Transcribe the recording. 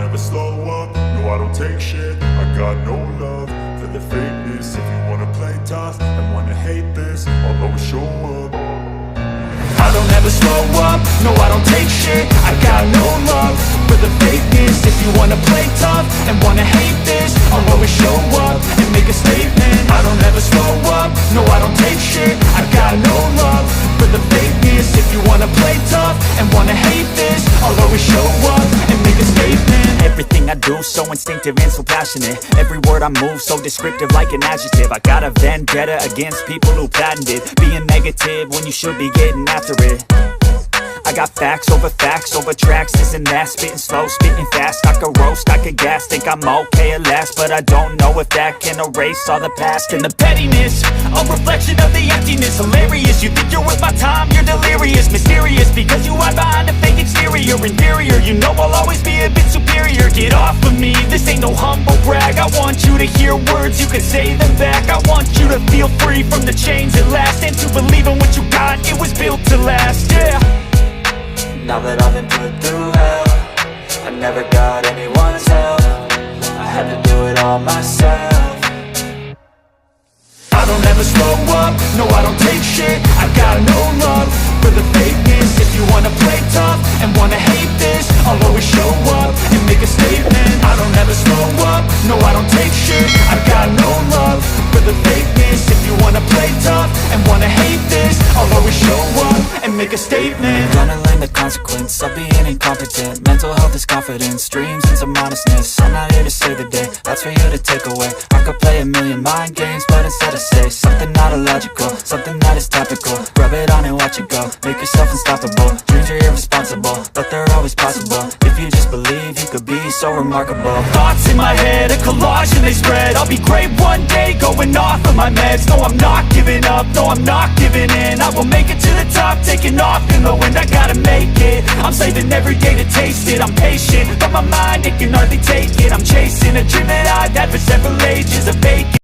never slow up, no I don't take shit. I got no love for the fakeness. If you wanna play tough and wanna hate this, I'll always show up. I don't ever slow up, no I don't take shit. I got no love for the fakeness. If you wanna play tough and wanna hate this, I'll always show up and make a statement. I don't ever slow up, no I don't take shit. I got no love for the fakeness. If you wanna play tough and wanna hate this, I'll always show up and make a statement. Everything I do so instinctive and so passionate. Every word I move so descriptive like an adjective. I got a vendetta against people who patented being negative when you should be getting after it. I got facts over tracks, this and that. Spitting slow, spitting fast, I could roast, I could gas. Think I'm okay at last, but I don't know if that can erase all the past. And the pettiness, a reflection of the emptiness. Hilarious, you think you're worth my time, you're delirious. Mysterious, because you hide behind a fake exterior. Inferior, you know I'll always be a bit superior. Get off of me, this ain't no humble brag. I want you to hear words, you can say them back. I want you to feel free from the chains at last, and to believe in what you got, it was built to last, yeah. Now that I've been put through hell, I never got anyone's help. I had to do it all myself. I don't ever slow up, no I don't take shit. I got no love for the fakeness. If you wanna play tough and wanna hate this, I'll always show up and make a statement. I don't ever slow up, no I don't take shit. I got no love for the fakeness. If you wanna play tough and wanna hate this, I'll always show up and make a statement. Gonna learn the consequence of being incompetent. Mental health is confidence, dreams and some honestness. I'm not here to save the day, that's for you to take away. I could play a million mind games, but instead I say something not illogical, something that is topical. Rub it on and watch it go, make yourself unstoppable. Dreams are irresponsible, but they're always possible. If you just believe, you could be so remarkable. Thoughts in my head, a collage and they spread. I'll be great one day, going off of my meds. No, I'm not giving up, no, I'm not giving in. I will make it to the top, taking off in the wind. I gotta make it, I'm saving every day to taste it. I'm patient, but my mind, it can hardly take it. I'm chasing a dream that I've had for several ages. A vacant